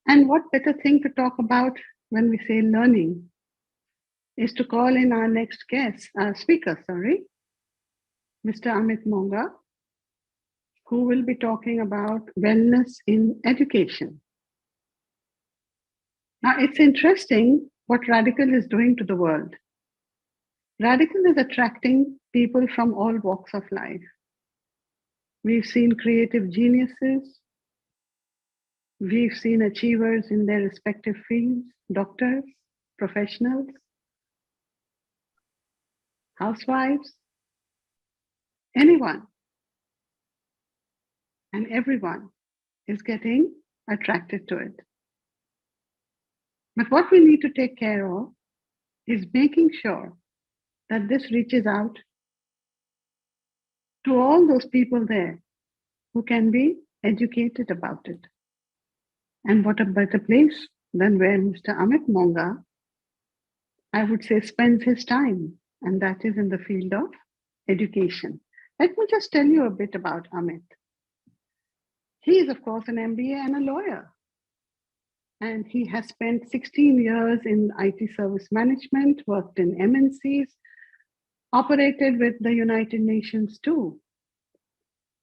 And what better thing to talk about when we say learning is to call in our next speaker, Mr. Amit Monga, who will be talking about wellness in education. Now, it's interesting what Redikall is doing to the world. Redikall is attracting people from all walks of life. We've seen creative geniuses. We've seen achievers in their respective fields, doctors, professionals, housewives, anyone and everyone is getting attracted to it. But what we need to take care of is making sure that this reaches out to all those people there who can be educated about it. And what a better place than where Mr. Amit Monga, I would say, spends his time, and that is in the field of education. Let me just tell you a bit about Amit. He is, of course, an MBA and a lawyer. And he has spent 16 years in IT service management, worked in MNCs, operated with the United Nations too.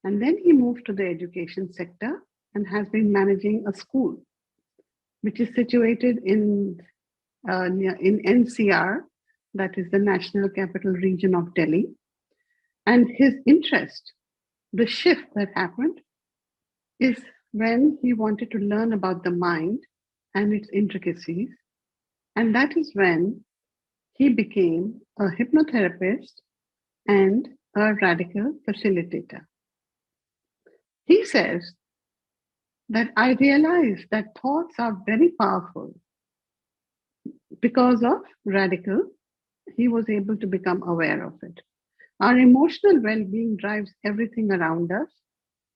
And then he moved to the education sector and has been managing a school, which is situated in NCR, that is the National Capital Region of Delhi. And his interest, the shift that happened, is when he wanted to learn about the mind and its intricacies. And that is when he became a hypnotherapist and a Redikall facilitator. He says that I realized that thoughts are very powerful. Because of Redikall, he was able to become aware of it. Our emotional well-being drives everything around us.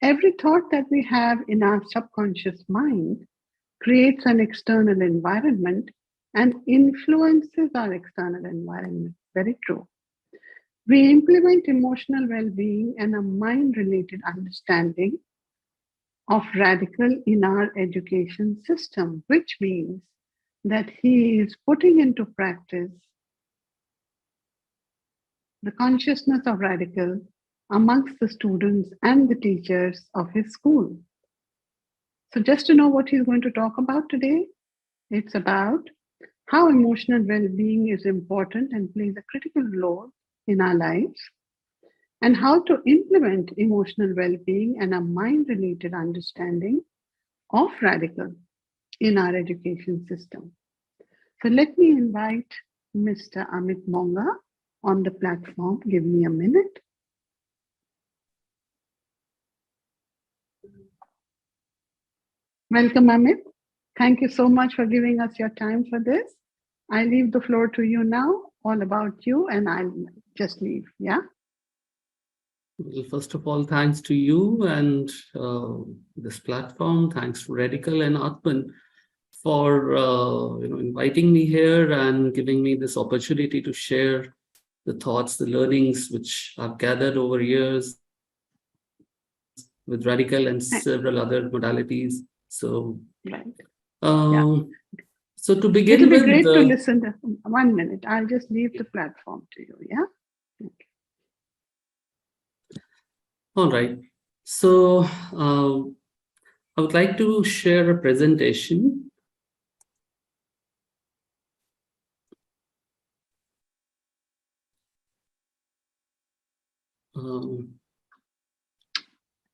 Every thought that we have in our subconscious mind creates an external environment and influences our external environment. Very true. We implement emotional well-being and a mind-related understanding of Redikall in our education system, which means that he is putting into practice the consciousness of Redikall amongst the students and the teachers of his school. So just to know what he's going to talk about today, it's about how emotional well-being is important and plays a critical role in our lives, and how to implement emotional well-being and a mind-related understanding of Redikall in our education system. So let me invite Mr. Amit Monga on the platform. Give me a minute. Welcome, Amit. Thank you so much for giving us your time for this. I leave the floor to you now, all about you, and I'll just leave, yeah? Well, first of all, thanks to you and this platform. Thanks to Redikall and Aatmn for inviting me here and giving me this opportunity to share the thoughts, the learnings which I've gathered over years with Redikall and several other modalities. So, so to begin It'll be with, great to listen to 1 minute. I'll just leave the platform to you, yeah? Okay. All right. So I would like to share a presentation.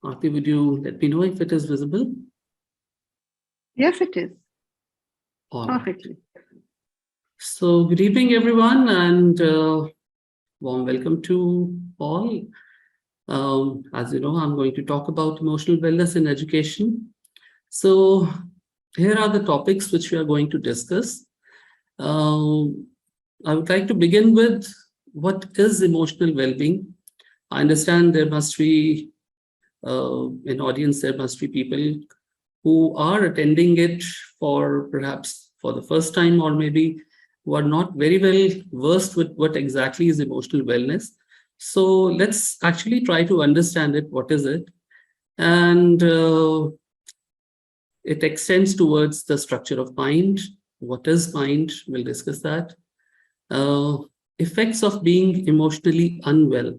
Aarti, would you let me know if it is visible? Yes, it is. Perfectly. So good evening, everyone, and warm welcome to all. As you know, I'm going to talk about emotional wellness in education. So here are the topics which we are going to discuss. I would like to begin with what is emotional well-being. I understand there must be an audience, there must be people who are attending it for perhaps for the first time, or maybe who are not very well versed with what exactly is emotional wellness. So let's actually try to understand it. What is it? And it extends towards the structure of mind. What is mind? We'll discuss that. Uh, Effects of being emotionally unwell.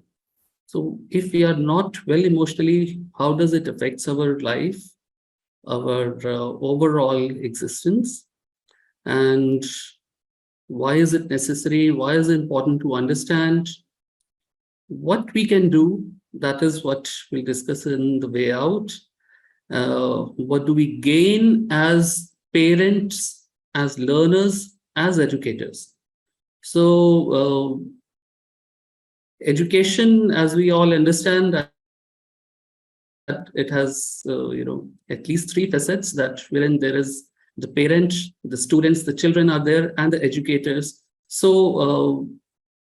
So if we are not well emotionally, how does it affect our life, our overall existence? And why is it necessary? Why is it important to understand what we can do? That is what we'll discuss in the way out. What do we gain as parents, as learners, as educators? So, education, as we all understand, that it has, at least three facets, that wherein there is the parent, the students, the children are there, and the educators. So,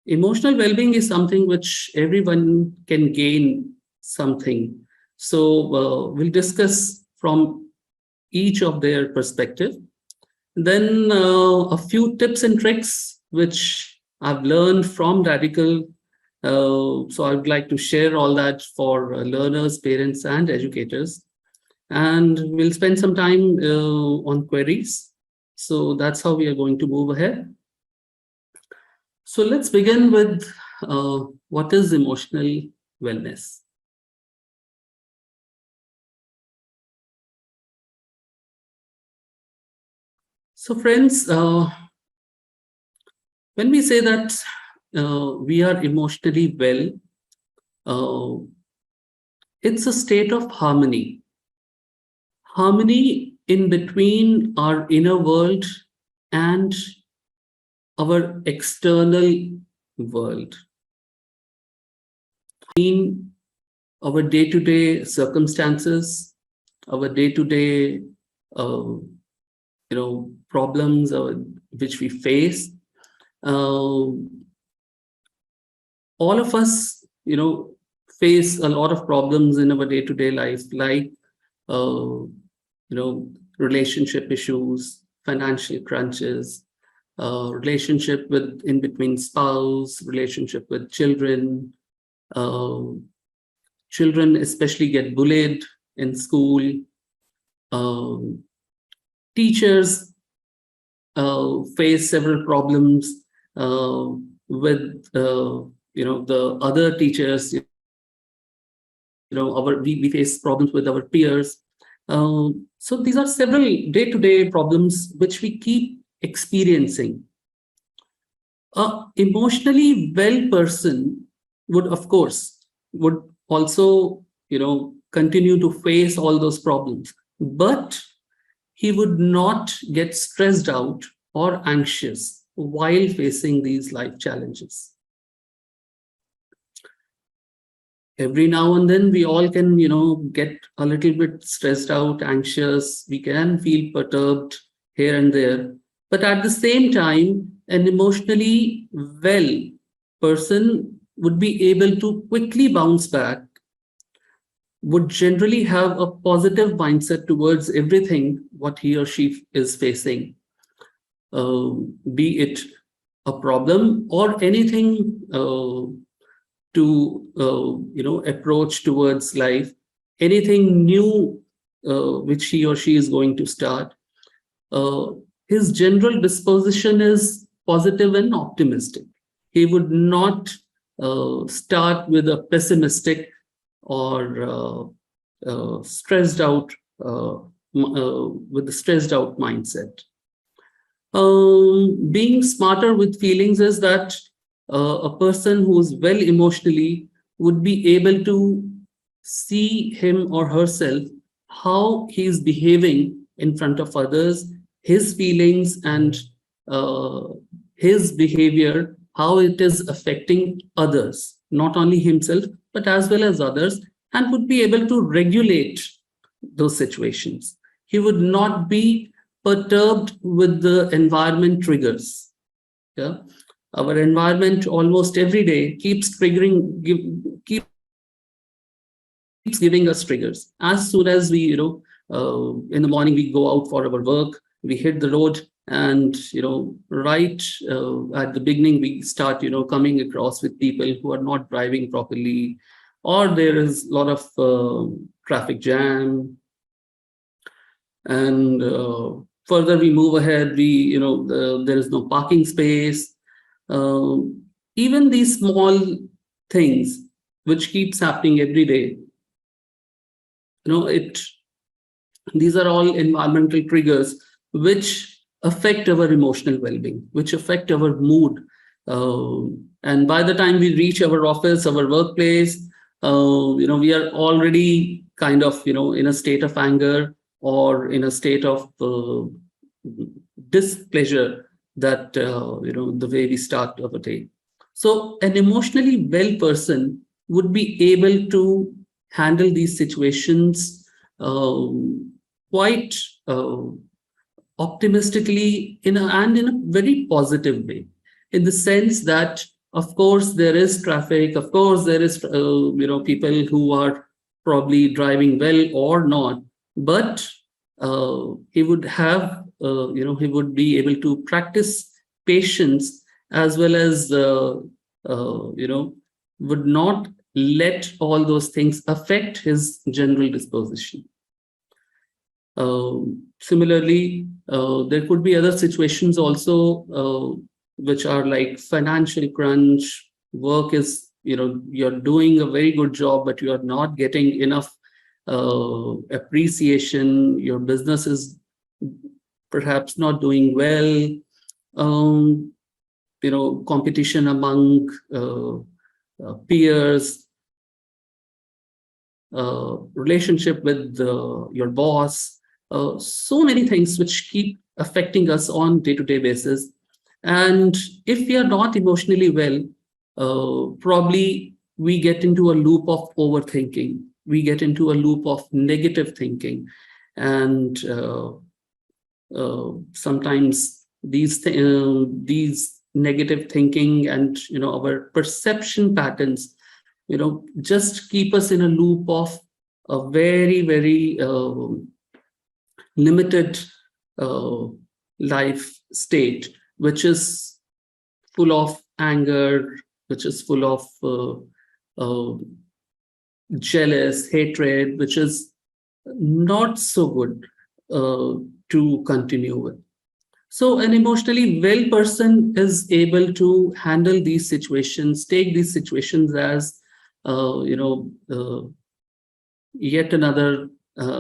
emotional well-being is something which everyone can gain something. So, we'll discuss from each of their perspective. Then a few tips and tricks which I've learned from Redikall. So I would like to share all that for learners, parents, and educators. And we'll spend some time on queries. So that's how we are going to move ahead. So let's begin with what is emotional wellness. So friends, when we say that we are emotionally well, it's a state of harmony. Harmony in between our inner world and our external world. In our day-to-day circumstances, our day-to-day, problems which we face. All of us, face a lot of problems in our day-to-day life, like, relationship issues, financial crunches, relationship with in between spouse, relationship with children. Children especially get bullied in school. Teachers face several problems with the other teachers. We face problems with our peers. So these are several day-to-day problems which we keep experiencing. A emotionally well person would, of course, would also, continue to face all those problems, but he would not get stressed out or anxious while facing these life challenges. Every now and then we all can, get a little bit stressed out, anxious. We can feel perturbed here and there. But at the same time, an emotionally well person would be able to quickly bounce back, would generally have a positive mindset towards everything what he or she is facing, be it a problem or anything to approach towards life, anything new which he or she is going to start. His general disposition is positive and optimistic. He would not start with a pessimistic or stressed out with a stressed out mindset. Being smarter with feelings is that a person who is well emotionally would be able to see him or herself, how he is behaving in front of others, his feelings and his behavior, how it is affecting others, not only himself, but as well as others, and would be able to regulate those situations. He would not be perturbed with the environment triggers. Yeah, our environment almost every day keeps keeps giving us triggers. As soon as we, in the morning we go out for our work, we hit the road, and right at the beginning we start, coming across with people who are not driving properly, or there is a lot of traffic jam. And further we move ahead, there is no parking space. Even these small things which keeps happening every day, it these are all environmental triggers which affect our emotional well-being, which affect our mood. And by the time we reach our office, our workplace, we are already kind of, in a state of anger or in a state of displeasure that, the way we start our day. So an emotionally well person would be able to handle these situations quite optimistically and in a very positive way, in the sense that, of course, there is traffic, of course, there is people who are probably driving well or not, but he would have he would be able to practice patience, as well as would not let all those things affect his general disposition. Similarly, there could be other situations also, which are like financial crunch. Work is, you're doing a very good job, but you are not getting enough appreciation. Your business is perhaps not doing well. Competition among peers, relationship with your boss, so many things which keep affecting us on day-to-day basis. And if we are not emotionally well, probably we get into a loop of overthinking. We get into a loop of negative thinking. And sometimes these negative thinking and, our perception patterns, just keep us in a loop of a very, very limited life state, which is full of anger, which is full of jealous, hatred, which is not so good to continue with. So an emotionally well person is able to handle these situations, take these situations as, yet another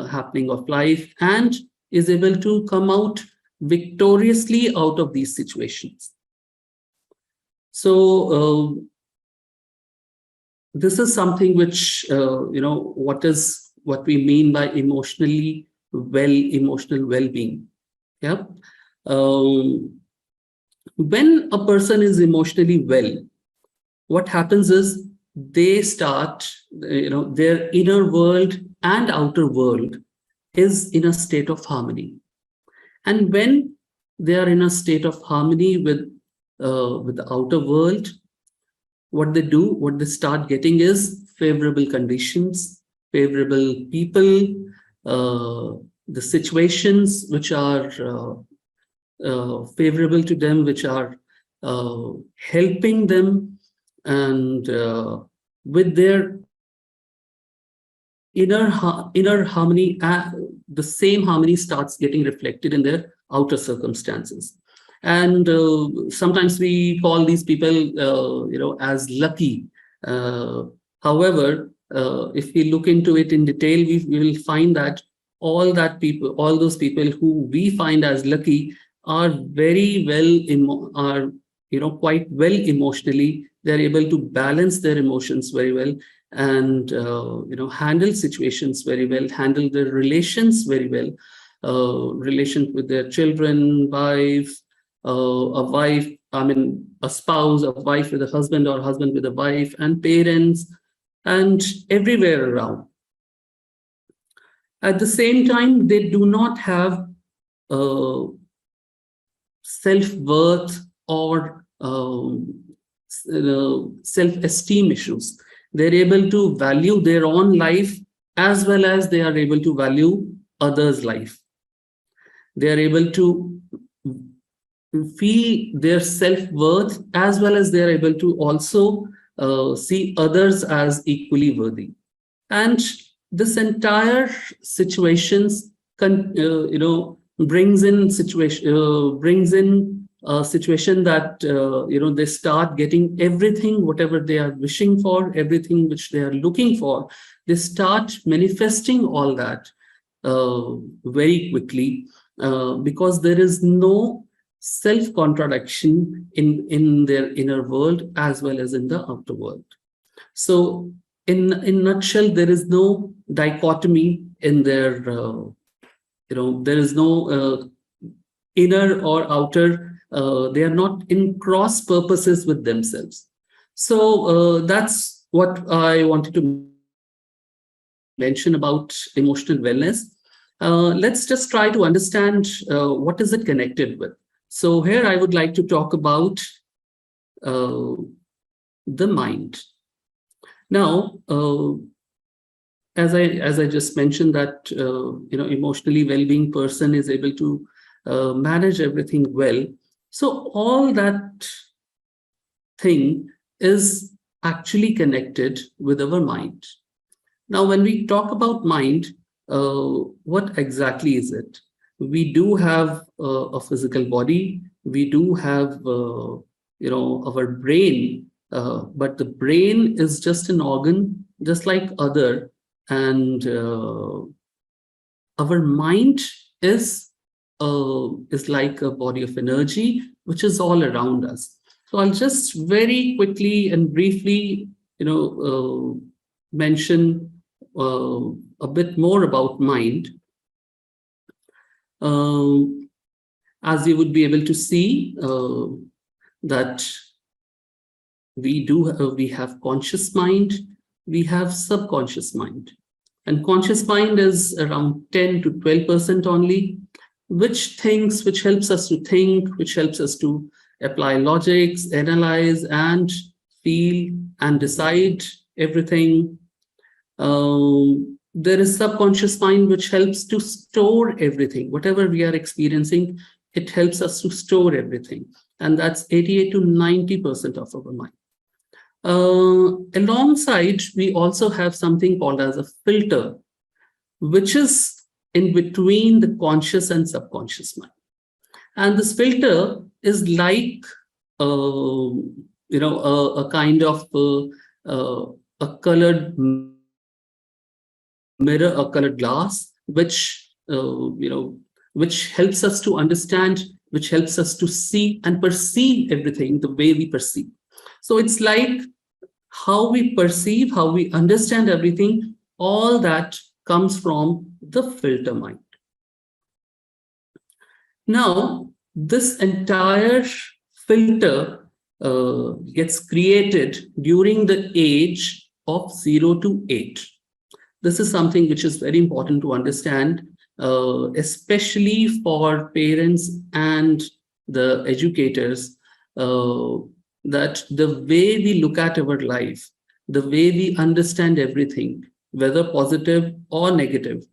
happening of life, and is able to come out victoriously out of these situations. So this is something which, what we mean by emotional well-being. Yeah. When a person is emotionally well, what happens is they start, their inner world and outer world is in a state of harmony. And when they are in a state of harmony with the outer world, what they start getting is favorable conditions, favorable people, the situations which are favorable to them, which are helping them, and with their inner harmony, the same harmony starts getting reflected in their outer circumstances. And sometimes we call these people, as lucky. However, if we look into it in detail, we will find that all those people who we find as lucky are very well, quite well emotionally. They're able to balance their emotions very well, and handle situations very well, handle their relations very well, relations with their children, wife, a spouse, a wife with a husband, or husband with a wife, and parents, and everywhere around. At the same time, they do not have self-worth or self-esteem issues. They're able to value their own life as well as they are able to value others' life. They are able to feel their self-worth as well as they are able to also see others as equally worthy. And this entire situations brings in a situation that they start getting everything, whatever they are wishing for, everything which they are looking for. They start manifesting all that very quickly, because there is no self-contradiction in their inner world as well as in the outer world. So in nutshell, there is no dichotomy in their, there is no inner or outer, they are not in cross purposes with themselves. So that's what I wanted to mention about emotional wellness. Let's just try to understand what is it connected with. So here I would like to talk about the mind. Now, as I just mentioned that emotionally well-being person is able to manage everything well. So all that thing is actually connected with our mind. Now, when we talk about mind, what exactly is it? We do have a physical body. We do have, our brain, but the brain is just an organ, just like other. And our mind is like a body of energy, which is all around us. So I'll just very quickly and briefly, mention a bit more about mind. As you would be able to see, that we have conscious mind, we have subconscious mind, and conscious mind is around 10 to 12% only, which helps us to think, which helps us to apply logics, analyze, and feel and decide everything. There is subconscious mind, which helps to store everything. Whatever we are experiencing, it helps us to store everything. And that's 88 to 90% of our mind. Alongside, we also have something called as a filter, which is in between the conscious and subconscious mind. And this filter is like, a kind of a colored mirror, a colored glass, which which helps us to understand, which helps us to see and perceive everything the way we perceive. So it's like how we perceive, how we understand everything, all that comes from the filter mind. Now, this entire filter gets created during the age of 0 to 8. This is something which is very important to understand, especially for parents and the educators, that the way we look at our life, the way we understand everything, whether positive or negative,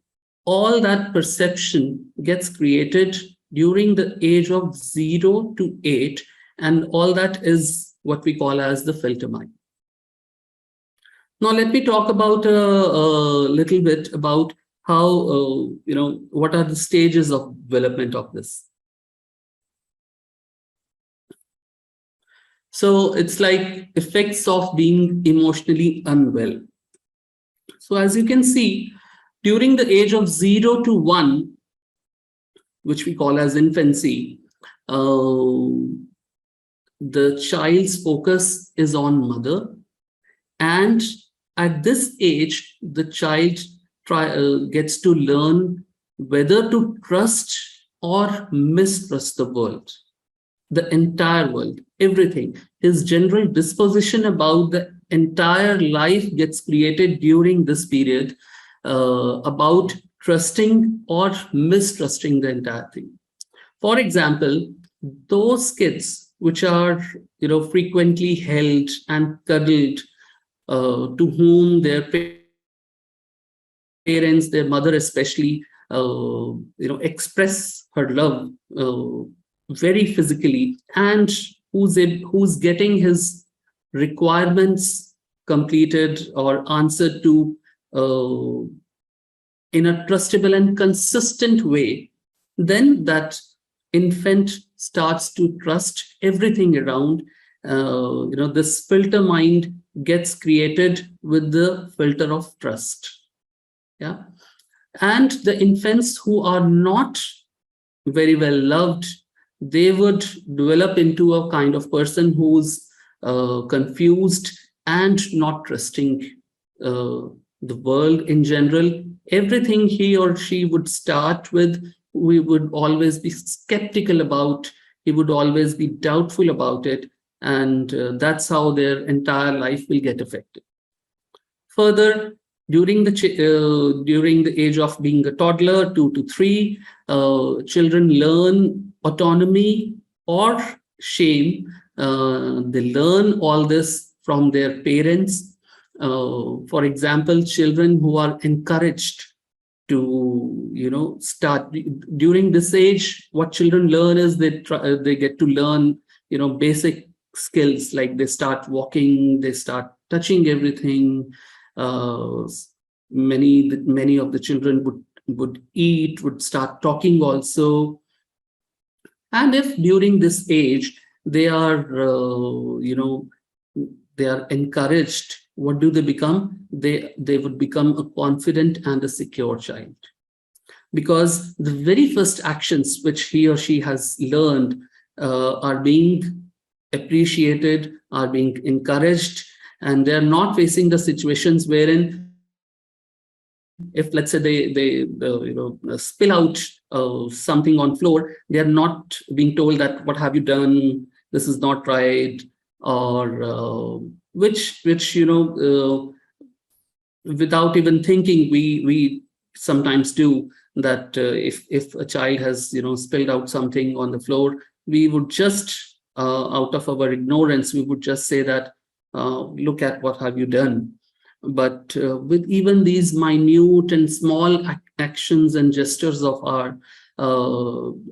all that perception gets created during the age of 0 to 8, and all that is what we call as the filter mind. Now, let me talk about a little bit about how, what are the stages of development of this. So it's like effects of being emotionally unwell. So as you can see, during the age of 0 to 1, which we call as infancy, the child's focus is on mother. And at this age, the child gets to learn whether to trust or mistrust the world, the entire world, everything. His general disposition about the entire life gets created during this period, about trusting or mistrusting the entire thing. For example, those kids which are frequently held and cuddled, to whom their parents, their mother especially, express her love very physically, and who's getting his requirements completed or answered to in a trustable and consistent way, then that infant starts to trust everything around. This filter mind gets created with the filter of trust. Yeah. And the infants who are not very well loved, they would develop into a kind of person who's confused and not trusting the world in general. Everything he or she would start with, we would always be skeptical about, he would always be doubtful about it, and that's how their entire life will get affected. Further, during the age of being a toddler, 2 to 3, children learn autonomy or shame. They learn all this from their parents. For example, children who are encouraged to start during this age, what children learn is they get to learn basic skills, like they start walking, they start touching everything. Many of the children would eat, would start talking also. And if during this age they are they are encouraged, what do they become? They would become a confident and a secure child, because the very first actions which he or she has learned are being appreciated, are being encouraged, and they're not facing the situations wherein, if let's say they spill out something on floor, they are not being told that what have you done, this is not right, or which without even thinking, we sometimes do that. If a child has spilled out something on the floor, we would just out of our ignorance, we would just say that look at what have you done. But with even these minute and small actions and gestures of our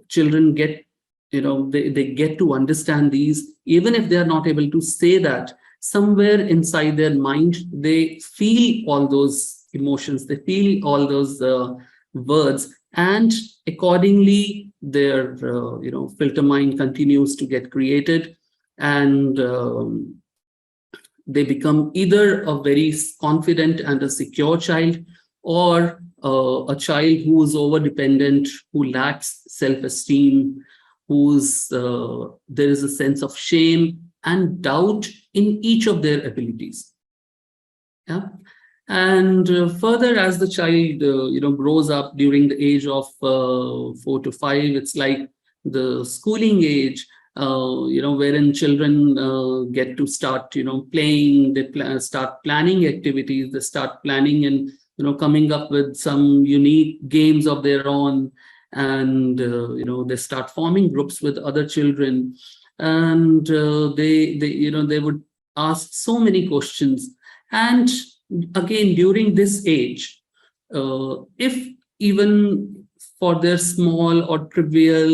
children get, they get to understand these, even if they are not able to say that, somewhere inside their mind, they feel all those emotions, they feel all those words, and accordingly, their filter mind continues to get created, and they become either a very confident and a secure child, or a child who is over dependent, who lacks self-esteem, whose there is a sense of shame and doubt in each of their abilities. Yeah. And further, as the child grows up during the age of 4 to 5, it's like the schooling age, wherein children get to start playing, they start planning activities, they start planning and coming up with some unique games of their own, and they start forming groups with other children, and they would ask so many questions. And again, during this age, if even for their small or trivial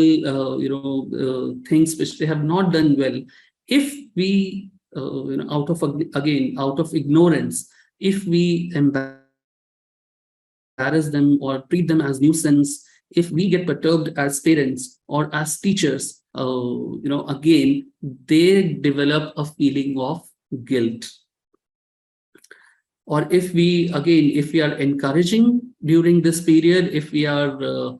things which they have not done well, if we out of ignorance, if we embarrass them or treat them as nuisance, if we get perturbed as parents or as teachers, again, they develop a feeling of guilt. Or if we are encouraging during this period, if we are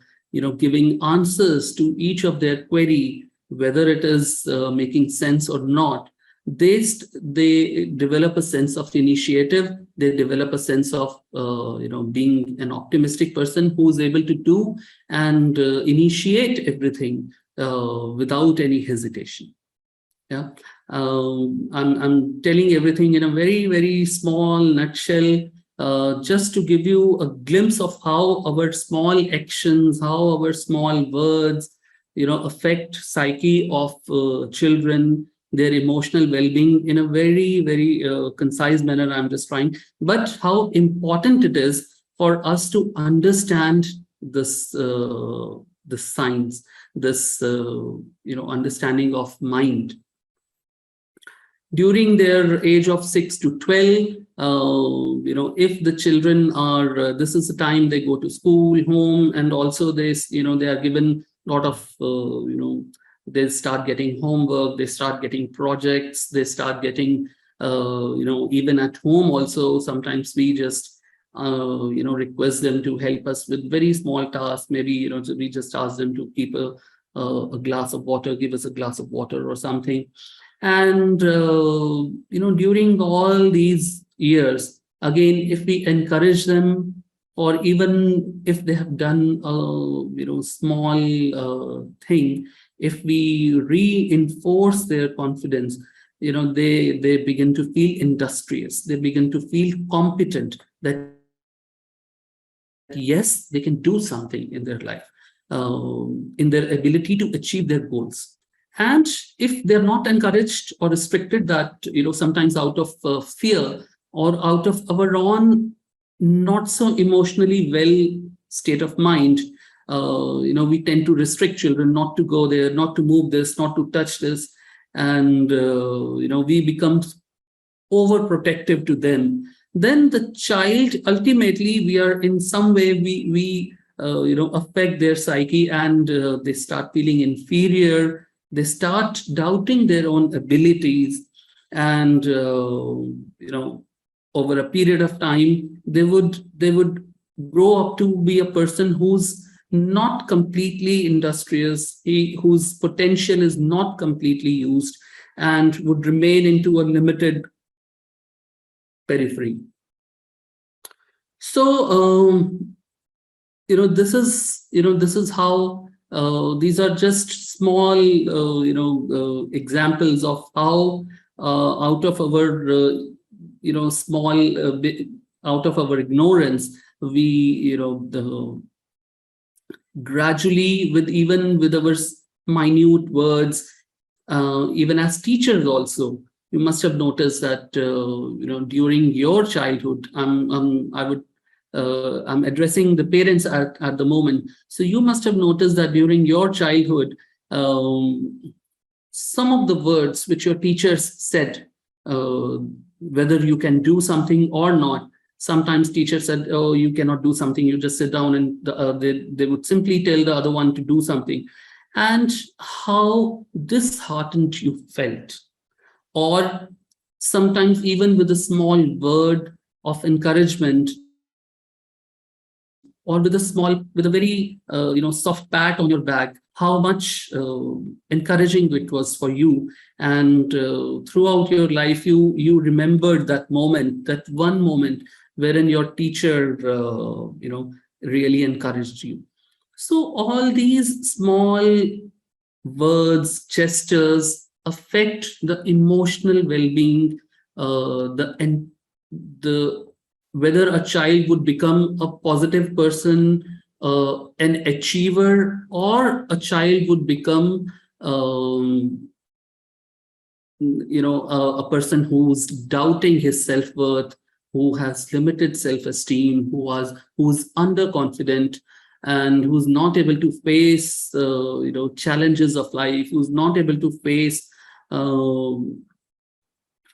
giving answers to each of their query, whether it is making sense or not, they develop a sense of initiative, they develop a sense of being an optimistic person who is able to do and initiate everything without any hesitation. Yeah. I'm telling everything in a very, very small nutshell, just to give you a glimpse of how our small actions, how our small words, affect psyche of children, their emotional well-being in a very, very concise manner. I'm just trying, but how important it is for us to understand this, the science, this, understanding of mind. during their age of 6 to 12, if the children are, this is the time they go to school, home, and also they are given a lot of, they start getting homework, they start getting projects, they start getting, even at home also, sometimes we just, request them to help us with very small tasks. Maybe, so we just ask them to keep a glass of water, give us a glass of water or something. And, during all these years, again, if we encourage them, or even if they have done a, small thing, if we reinforce their confidence, they begin to feel industrious, they begin to feel competent, that yes, they can do something in their life, in their ability to achieve their goals. And if they're not encouraged or restricted, that, sometimes out of fear or out of our own not so emotionally well state of mind, we tend to restrict children not to go there, not to move this, not to touch this. And, we become overprotective to them. Then the child, ultimately, we are in some way, we affect their psyche, and they start feeling inferior. They start doubting their own abilities, and over a period of time, they would grow up to be a person who's not completely industrious, whose potential is not completely used, and would remain into a limited periphery. So this is how, these are just small examples of how out of our small out of our ignorance, we gradually, with our minute words, even as teachers also, you must have noticed that during your childhood, I'm addressing the parents at the moment. So you must have noticed that during your childhood, some of the words which your teachers said, whether you can do something or not. Sometimes teachers said, "Oh, you cannot do something. You just sit down," and they would simply tell the other one to do something, and how disheartened you felt. Or sometimes even with a small word of encouragement, or with a very soft pat on your back, how much encouraging it was for you. And throughout your life, you remembered that moment, that one moment wherein your teacher really encouraged you. So all these small words, gestures affect the emotional well-being, the whether a child would become a positive person, an achiever, or a child would become a person who's doubting his self-worth, who has limited self-esteem, who's underconfident, and who's not able to face challenges of life, who's not able to face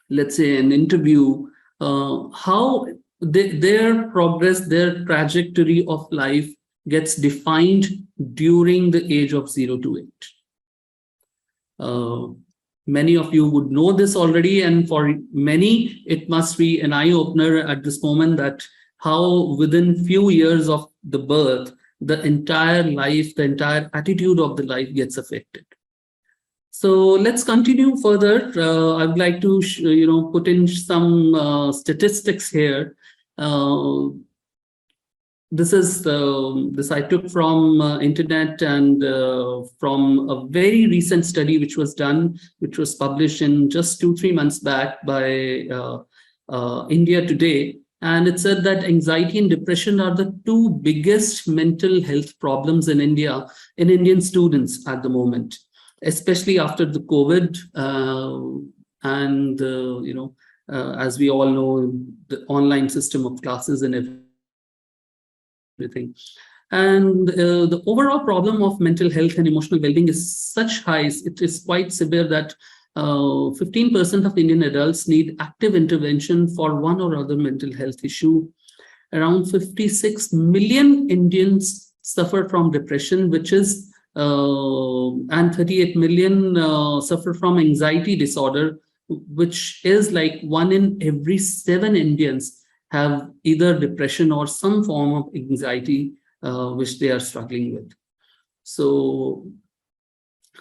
let's say an interview, how their progress, their trajectory of life gets defined during the age of 0 to 8. Many of you would know this already, and for many, it must be an eye-opener at this moment, that how within few years of the birth, the entire life, the entire attitude of the life gets affected. So let's continue further. I would like to put in some statistics here. This I took from internet, and from a very recent study which was done, which was published in just 2-3 months back by India Today. And it said that anxiety and depression are the 2 biggest mental health problems in India, in Indian students at the moment, especially after the COVID, and as we all know, the online system of classes and everything. And the overall problem of mental health and emotional well-being is such high, it is quite severe, that 15% of Indian adults need active intervention for one or other mental health issue. Around 56 million Indians suffer from depression, which is, and 38 million suffer from anxiety disorder, which is like 1 in every 7 Indians have either depression or some form of anxiety, which they are struggling with. So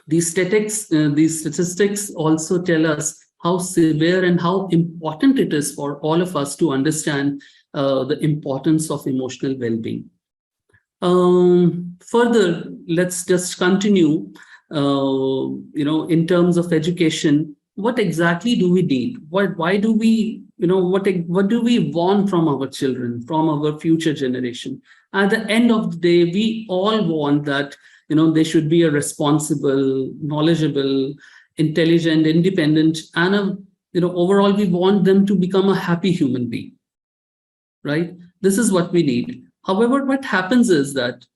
these statistics also tell us how severe and how important it is for all of us to understand the importance of emotional well-being. Further, let's just continue. In terms of education, what exactly do we need? Why do we, what do we want from our children, from our future generation? At the end of the day, we all want that, they should be a responsible, knowledgeable, intelligent, independent, and overall, we want them to become a happy human being, right? This is what we need. However, what happens is that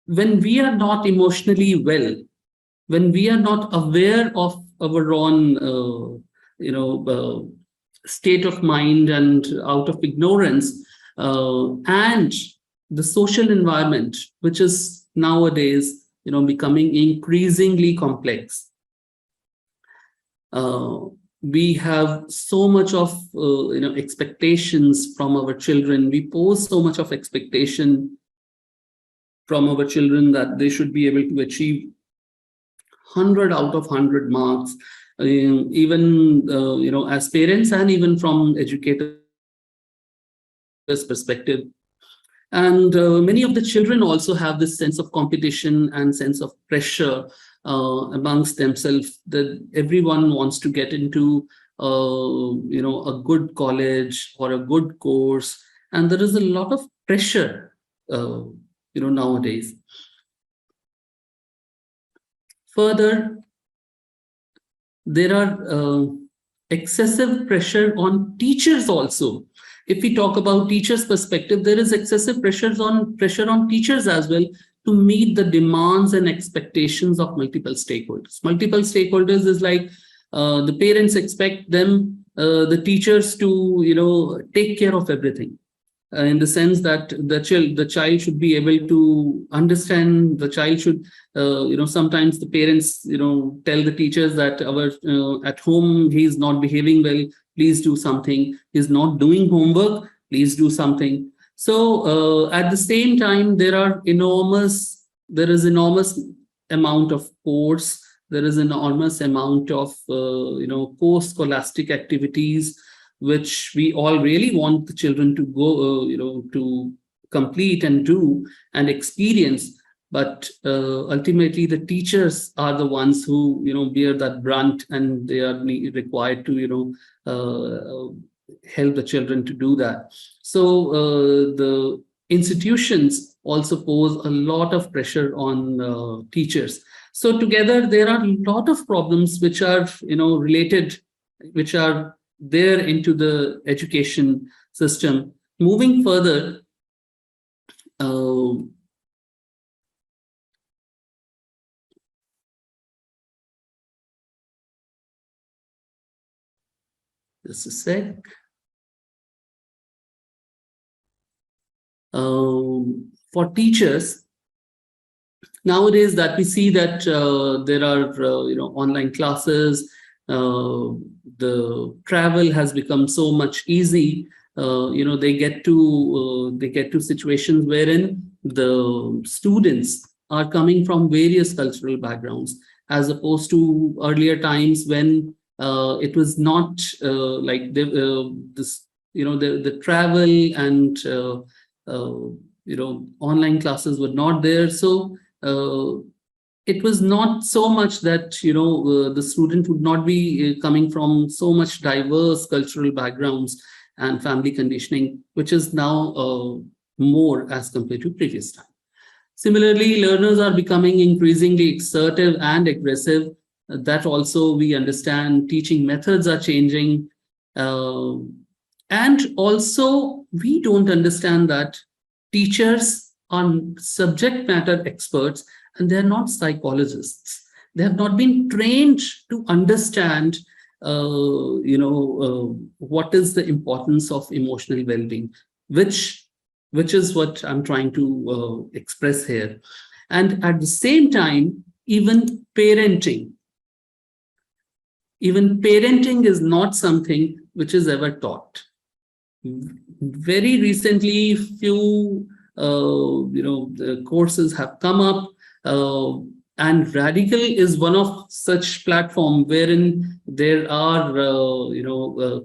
when we are not emotionally well, when we are not aware of our own, state of mind and out of ignorance, and the social environment, which is nowadays, becoming increasingly complex. We have so much of expectations from our children. We pose so much of expectation from our children that they should be able to achieve 100 out of 100 marks, even as parents and even from educators' perspective. And many of the children also have this sense of competition and sense of pressure amongst themselves, that everyone wants to get into a good college or a good course, and there is a lot of pressure nowadays. Further, there are excessive pressure on teachers also. If we talk about teachers' perspective, there is excessive pressure on teachers as well, to meet the demands and expectations of multiple stakeholders. Multiple stakeholders is like the parents expect them, the teachers to take care of everything, in the sense that the child should be able to understand. The child should, sometimes the parents tell the teachers that at home he is not behaving well, please do something. He's not doing homework, please do something. So at the same time, there is enormous amount of course, there is enormous amount of post-scholastic activities, which we all really want the children to go, to complete and do and experience. But ultimately, the teachers are the ones who bear that brunt, and they are required to help the children to do that. So the institutions also pose a lot of pressure on teachers. So together, there are a lot of problems which are related, which are there into the education system. Moving further, just a sec. For teachers, nowadays that we see that there are online classes, the travel has become so much easy. They get to situations wherein the students are coming from various cultural backgrounds, as opposed to earlier times when it was not like this. The travel and online classes were not there, so it was not so much that the student would not be coming from so much diverse cultural backgrounds and family conditioning, which is now more as compared to previous time. Similarly, learners are becoming increasingly assertive and aggressive. That also we understand. Teaching methods are changing, and also we don't understand that teachers are subject matter experts, and they're not psychologists. They have not been trained to understand, what is the importance of emotional well-being, which which is what I'm trying to express here. And at the same time, even parenting is not something which is ever taught. Very recently, few the courses have come up, and Redikall is one of such platform wherein there are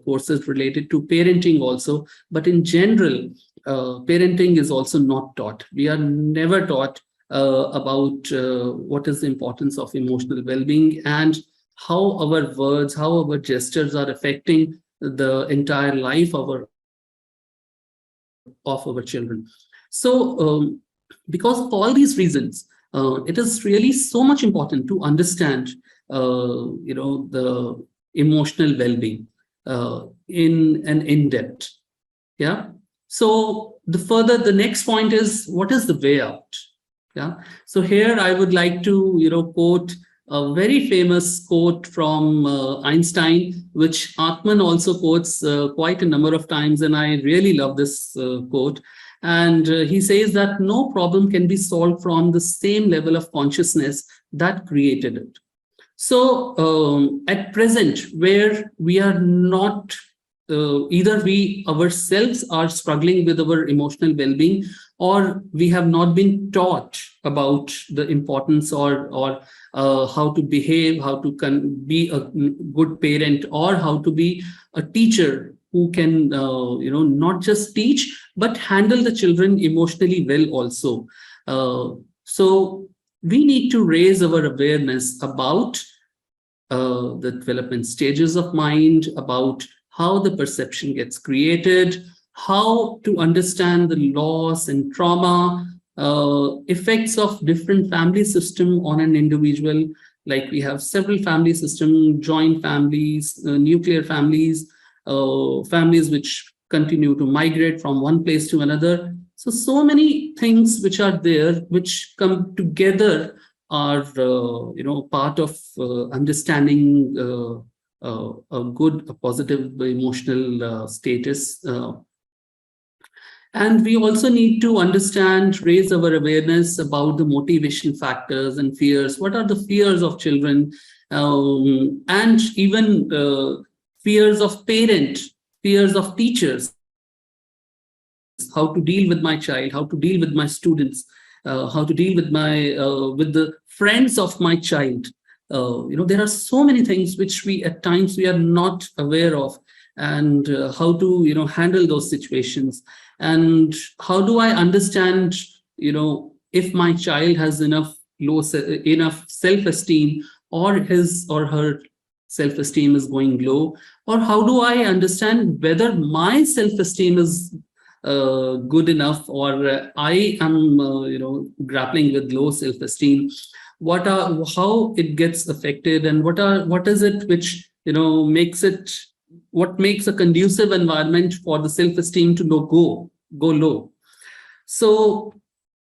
courses related to parenting also. But in general, parenting is also not taught. We are never taught about what is the importance of emotional well-being, and how our words, how our gestures are affecting the entire life of our children. So, because of all these reasons, it is really so much important to understand, the emotional well-being in depth. Yeah. So the next point is, what is the way out? Yeah. So here I would like to quote a very famous quote from Einstein, which Aatmn also quotes quite a number of times, and I really love this quote. And he says that no problem can be solved from the same level of consciousness that created it. So at present, where we are not, either we ourselves are struggling with our emotional well-being, or we have not been taught about the importance, or how to behave, how to be a good parent, or how to be a teacher who can not just teach but handle the children emotionally well also. So we need to raise our awareness about the development stages of mind, about how the perception gets created, how to understand the loss and trauma, effects of different family system on an individual. Like we have several family systems: joint families, nuclear families, families which continue to migrate from one place to another. So many things which are there, which come together, are part of understanding a good, a positive emotional status. And we also need to understand, raise our awareness about the motivation factors and fears. What are the fears of children, and even fears of parent, fears of teachers, how to deal with my child, how to deal with my students, how to deal with with the friends of my child. There are so many things which we at times we are not aware of, and how to handle those situations. And how do I understand, if my child has enough self-esteem, or his or her self-esteem is going low, or how do I understand whether my self-esteem is good enough, or I am grappling with low self-esteem. How it gets affected, and what is it which what makes a conducive environment for the self-esteem to go low. So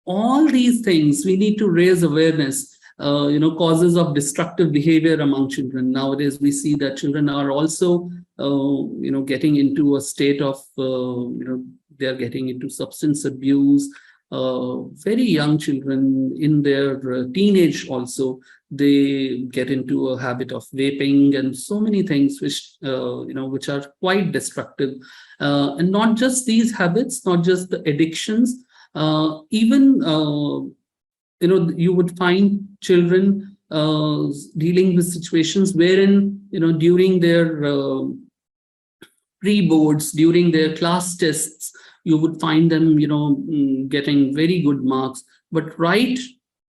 all these things we need to raise awareness. Causes of destructive behavior among children. Nowadays we see that children are also getting into a state of they are getting into substance abuse. Very young children, in their teenage also, they get into a habit of vaping, and so many things which are quite destructive. And not just these habits, not just the addictions, even you would find children dealing with situations wherein during their pre-boards, during their class tests, you would find them getting very good marks, but right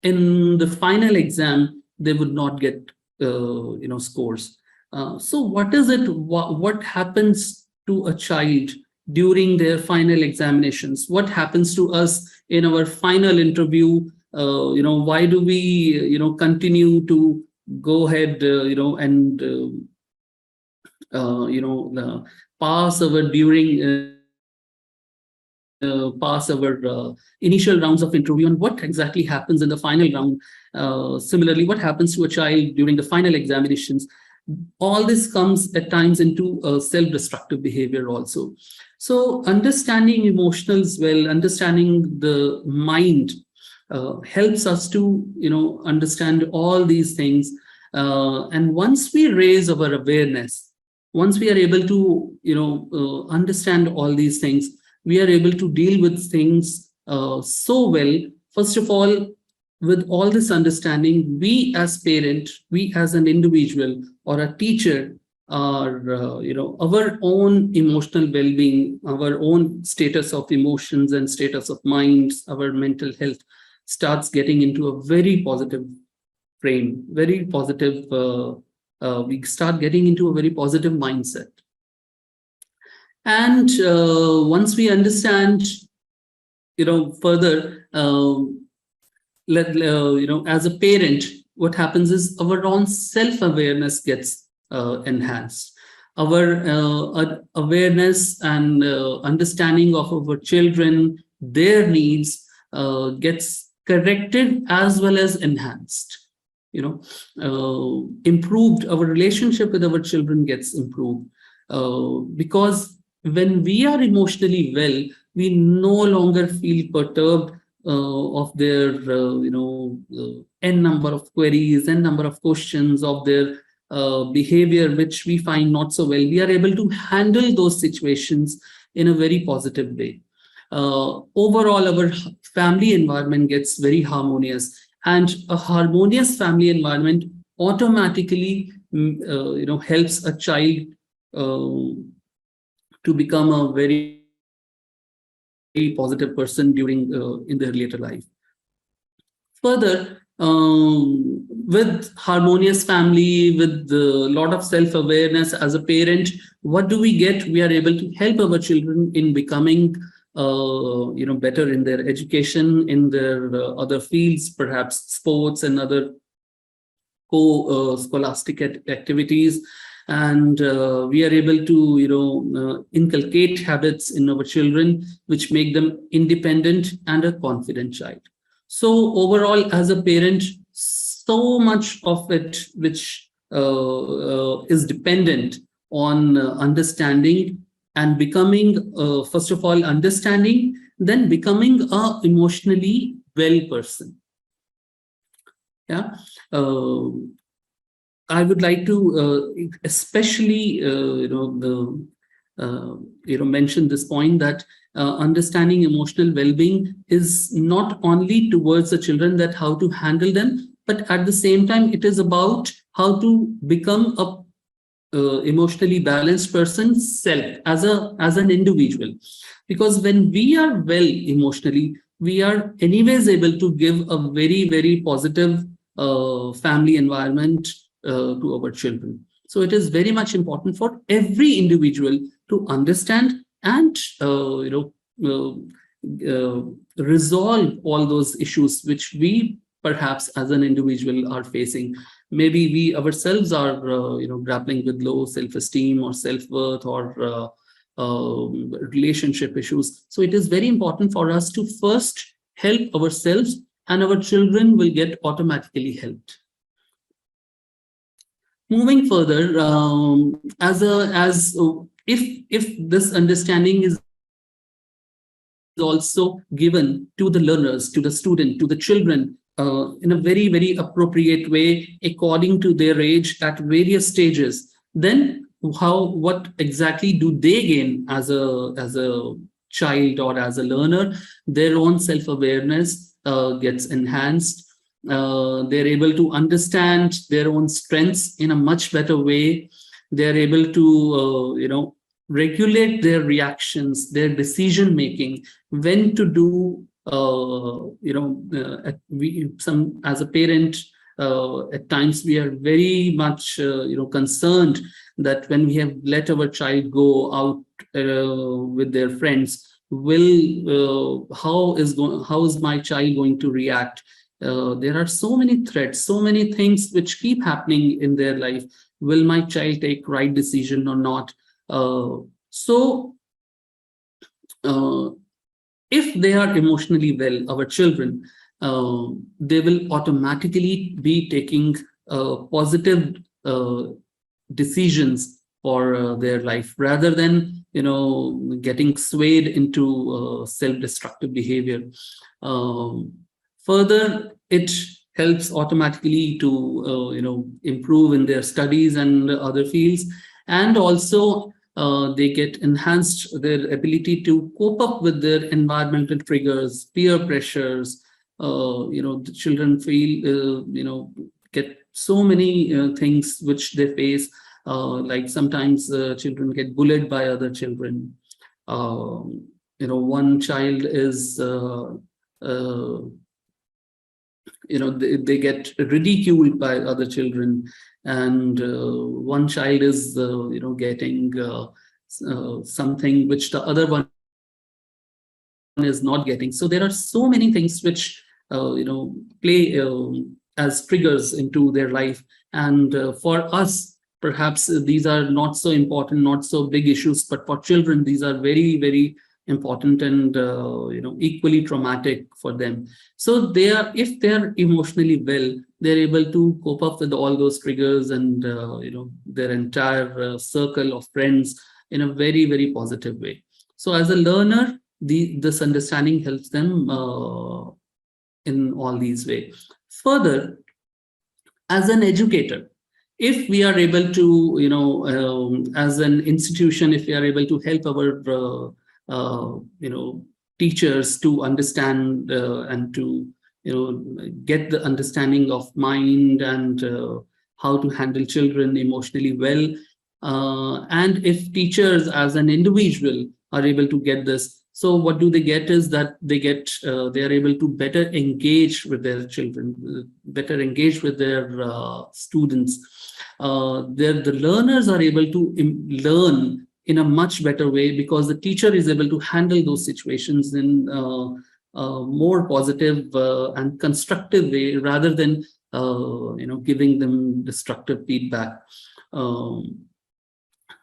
in the final exam they would not get scores. So what is it, what happens to a child during their final examinations? What happens to us in our final interview? Why do we continue to go ahead and pass our during pass our initial rounds of interview and what exactly happens in the final round. Similarly, what happens to a child during the final examinations. All this comes at times into self-destructive behavior also. So understanding emotionals well, understanding the mind helps us to, understand all these things. And once we raise our awareness, once we are able to, understand all these things, we are able to deal with things so well. First of all, with all this understanding, we as parent, we as an individual or a teacher are, our own emotional well-being, our own status of emotions and status of minds, our mental health starts getting into a very positive frame, very positive, we start getting into a very positive mindset. And once we understand, further, as a parent, what happens is our own self-awareness gets enhanced. Our awareness and understanding of our children, their needs gets corrected as well as enhanced. Improved. Our relationship with our children gets improved because when we are emotionally well, we no longer feel perturbed of their, n number of queries, n number of questions of their behavior, which we find not so well. We are able to handle those situations in a very positive way. Overall, our family environment gets very harmonious, and a harmonious family environment automatically, helps a child to become a very positive person during in their later life. Further, with harmonious family, with a lot of self-awareness as a parent, what do we get? We are able to help our children in becoming better in their education, in their other fields, perhaps sports and other scholastic activities. And we are able to, inculcate habits in our children, which make them independent and a confident child. So overall, as a parent, so much of it which is dependent on understanding and becoming, first of all, understanding, then becoming a emotionally well person. Yeah. I would like to especially, mention this point that understanding emotional well-being is not only towards the children, that how to handle them, but at the same time, it is about how to become a emotionally balanced person self as an individual. Because when we are well emotionally, we are anyways able to give a very, very positive family environment to our children. So it is very much important for every individual to understand and resolve all those issues which we perhaps as an individual are facing. Maybe we ourselves are grappling with low self-esteem or self-worth or relationship issues. So it is very important for us to first help ourselves, and our children will get automatically helped. Moving further, if this understanding is also given to the learners, to the student, to the children in a very, very appropriate way, according to their age at various stages, then what exactly do they gain as a child or as a learner? Their own self-awareness gets enhanced. They're able to understand their own strengths in a much better way. They're able to regulate their reactions, their decision making, when to do as a parent, at times we are very much concerned that when we have let our child go out with their friends, how is my child going to react? There are so many threats, so many things which keep happening in their life. Will my child take right decision or not? if they are emotionally well, our children, they will automatically be taking positive decisions for their life, rather than getting swayed into self-destructive behavior. Further, it helps automatically to improve in their studies and other fields, and also they get enhanced their ability to cope up with their environmental triggers, peer pressures. The children feel get so many things which they face, like sometimes children get bullied by other children. One child is uh, they get ridiculed by other children, and one child is getting something which the other one is not getting. So there are so many things which play as triggers into their life. And for us, perhaps these are not so important, not so big issues, but for children these are very, very important, and equally traumatic for them. So if they are emotionally well, they're able to cope up with all those triggers and their entire circle of friends in a very, very positive way. So as a learner, this understanding helps them in all these ways. Further, as an educator, if we are able to, as an institution, if we are able to help our teachers to understand and to get the understanding of mind and how to handle children emotionally well, and if teachers as an individual are able to get this, so what do they get is that they are able to better engage with their children, better engage with their students. The learners are able to learn in a much better way, because the teacher is able to handle those situations in more positive and constructive way, rather than giving them destructive feedback.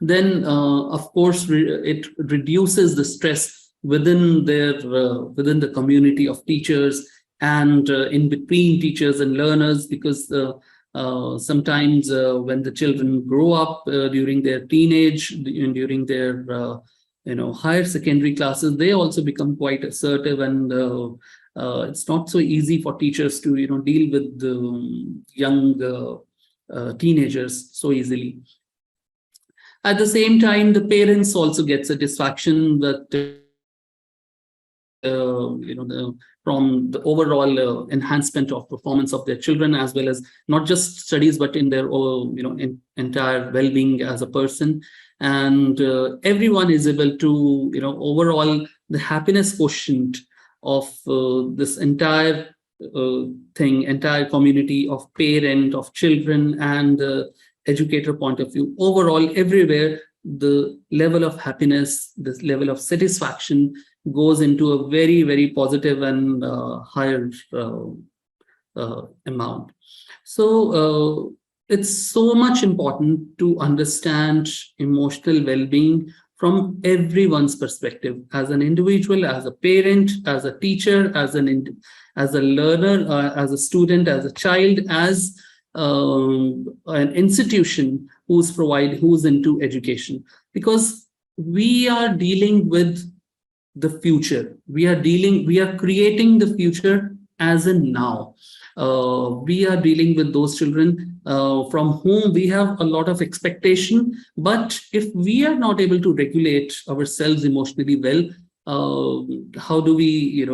Then of course it reduces the stress within the community of teachers, and in between teachers and learners, because sometimes when the children grow up during their teenage and during their higher secondary classes, they also become quite assertive, and it's not so easy for teachers to deal with the young teenagers so easily. At the same time, the parents also get satisfaction that from the overall enhancement of performance of their children, as well as not just studies, but in their entire well-being as a person. And everyone is able to, overall, the happiness quotient of this entire entire community of parent, of children, and educator point of view, overall, everywhere, the level of happiness, this level of satisfaction goes into a very, very positive and higher amount. So it's so much important to understand emotional well-being from everyone's perspective, as an individual, as a parent, as a teacher, as a learner, as a student, as a child, as an institution who's into education, because we are dealing with the future. We are creating the future as in now. We are dealing with those children from whom we have a lot of expectation, but if we are not able to regulate ourselves emotionally well, how do we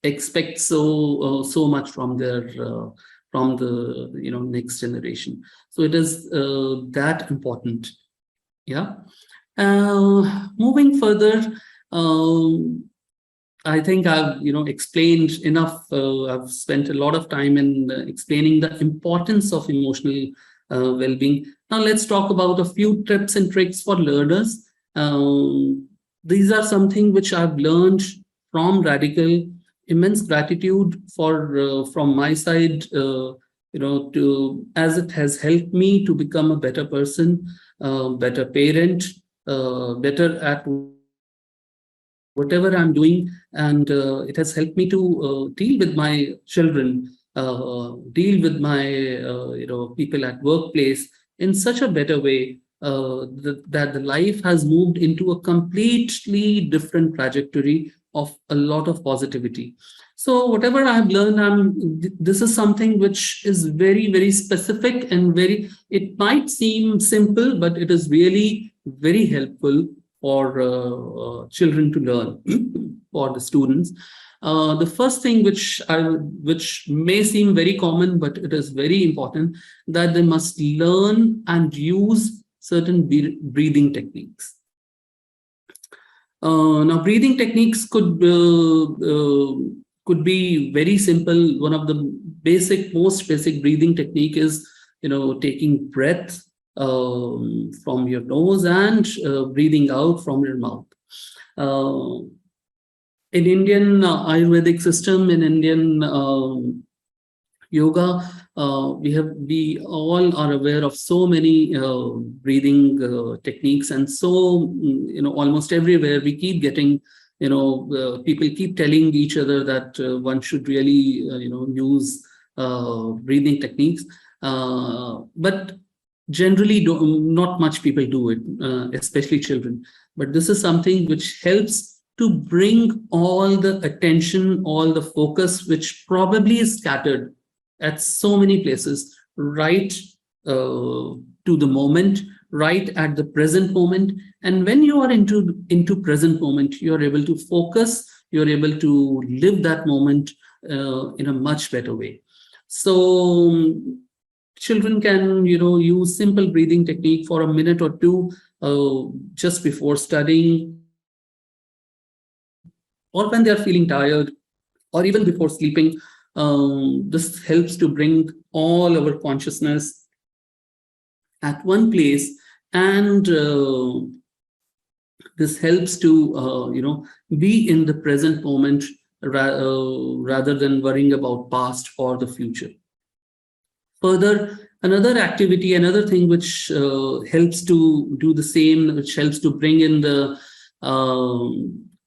expect so much from the next generation? So it is that important. Yeah. Moving further, I think I've explained enough. I've spent a lot of time in explaining the importance of emotional well-being. Now let's talk about a few tips and tricks for learners. These are something which I've learned from Redikall. Immense gratitude for from my side, as it has helped me to become a better person, better parent, better at whatever I do. whatever I'm doing, and it has helped me to deal with my children, deal with my people at workplace in such a better way, that the life has moved into a completely different trajectory of a lot of positivity. So whatever I have learned, this is something which is very, very specific and very, it might seem simple, but it is really very helpful for children to learn, for the students. The first thing which may seem very common, but it is very important, that they must learn and use certain breathing techniques. Now, breathing techniques could be very simple. One of the most basic breathing technique is, taking breath from your nose and breathing out from your mouth. In Indian Ayurvedic system, in Indian yoga, we all are aware of so many breathing techniques, and so almost everywhere we keep getting, people keep telling each other that one should really use breathing techniques, but generally not much people do it, especially children. But this is something which helps to bring all the attention, all the focus, which probably is scattered at so many places, right to the moment, right at the present moment. And when you are into present moment, you're able to focus, you're able to live that moment in a much better way. So children can use simple breathing technique for a minute or two just before studying, or when they are feeling tired, or even before sleeping. This helps to bring all our consciousness at one place, and this helps to be in the present moment rather than worrying about past or the future. Further, another activity, another thing which helps to do the same, which helps to bring in the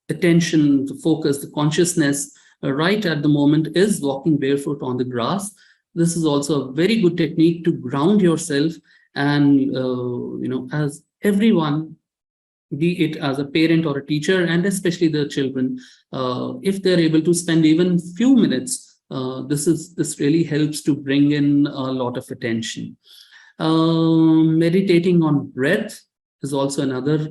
attention, the focus, the consciousness right at the moment, is walking barefoot on the grass. This is also a very good technique to ground yourself, and as everyone, be it as a parent or a teacher, and especially the children, if they're able to spend even few minutes, this really helps to bring in a lot of attention. Meditating on breath is also another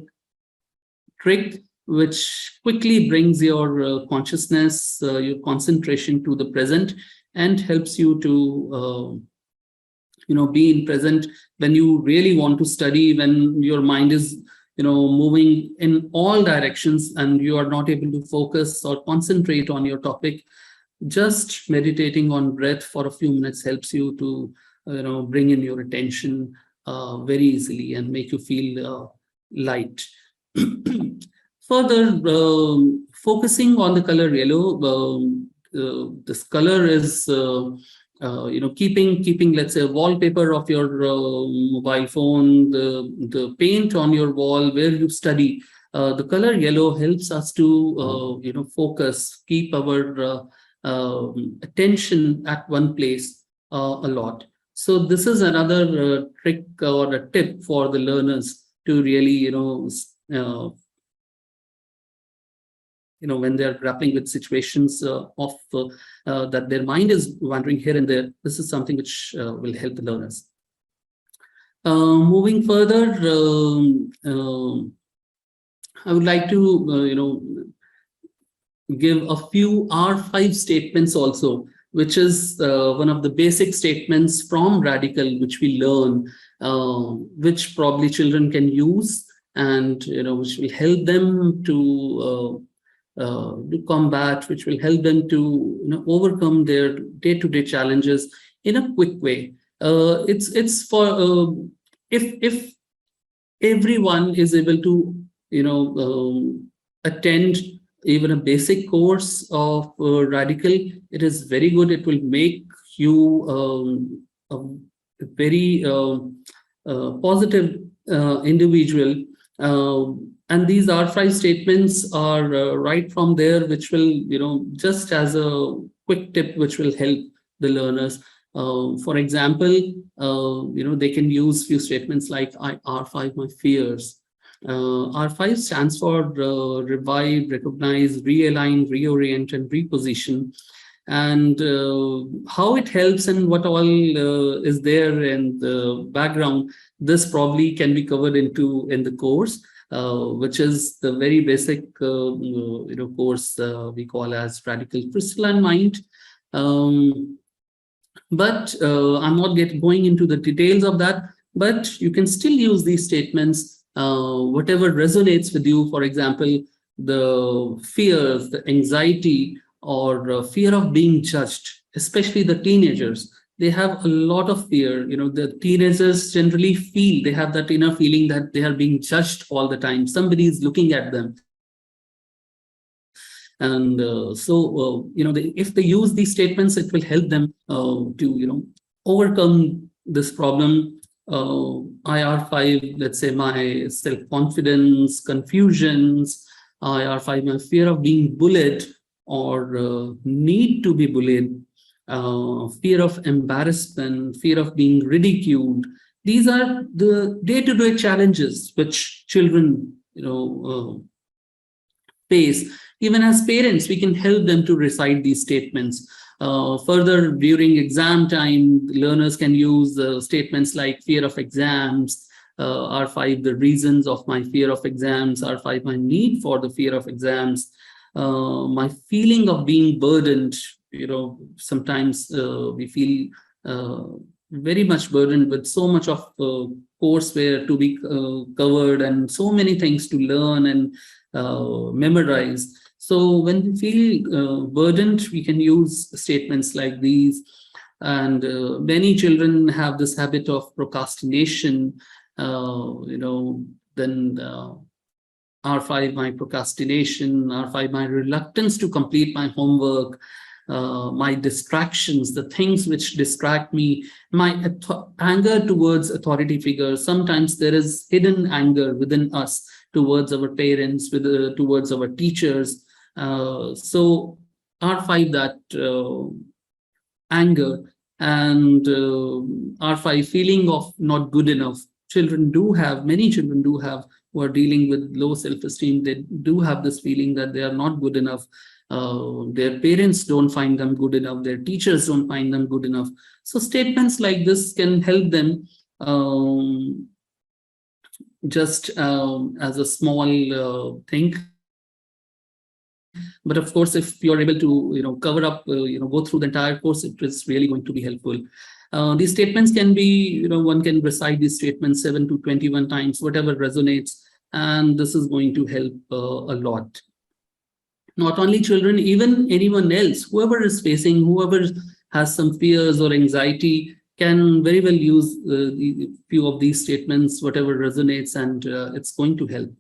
trick which quickly brings your consciousness, your concentration to the present, and helps you to be in present when you really want to study, when your mind is moving in all directions and you are not able to focus or concentrate on your topic. Just meditating on breath for a few minutes helps you to bring in your attention very easily and make you feel light. Further, focusing on the color yellow, this color is keeping, let's say, a wallpaper of your mobile phone, the paint on your wall where you study. The color yellow helps us to focus, keep our attention at one place a lot. So this is another trick or a tip for the learners to really when they're grappling with situations of that their mind is wandering here and there. This is something which will help the learners. Moving further, I would like to give a few R5 statements also, which is one of the basic statements from Redikall, which we learn, which probably children can use, and which will help them to combat, which will help them to overcome their day-to-day challenges in a quick way. It's for if everyone is able to attend even a basic course of Redikall, it is very good. It will make you a very positive individual. And these R5 statements are right from there, which will, just as a quick tip, which will help the learners. For example, they can use few statements like R5, my fears. R5 stands for revive, recognize, realign, reorient, and reposition. And how it helps and what all is there in the background, this probably can be covered in the course, which is the very basic course we call as Radical Crystalline Mind. But I'm not going into the details of that, but you can still use these statements, whatever resonates with you. For example, the fears, the anxiety, or fear of being judged, especially the teenagers. They have a lot of fear. The teenagers generally feel, they have that inner feeling that they are being judged all the time. Somebody is looking at them. And if they use these statements, it will help them to overcome this problem. IR5, let's say my self-confidence, confusions. IR5, my fear of being bullied or need to be bullied. Fear of embarrassment, fear of being ridiculed. These are the day-to-day challenges which children face. Even as parents, we can help them to recite these statements. Further, during exam time, learners can use statements like fear of exams, R5, the reasons of my fear of exams, R5, my need for the fear of exams, my feeling of being burdened. Sometimes we feel very much burdened with so much of courseware to be covered and so many things to learn and memorize. So when we feel burdened, we can use statements like these. And many children have this habit of procrastination. Then R5, my procrastination, R5, my reluctance to complete my homework, my distractions, the things which distract me, my anger towards authority figures. Sometimes there is hidden anger within us towards our parents, towards our teachers. So R5, that anger, and R5, feeling of not good enough. Many children do have, who are dealing with low self-esteem, they do have this feeling that they are not good enough. Their parents don't find them good enough. Their teachers don't find them good enough. So statements like this can help them just as a small thing. But of course, if you're able to cover up, go through the entire course, it is really going to be helpful. These statements can be, one can recite these statements 7 to 21 times, whatever resonates, and this is going to help a lot. Not only children, even anyone else, whoever has some fears or anxiety, can very well use a few of these statements, whatever resonates, and it's going to help.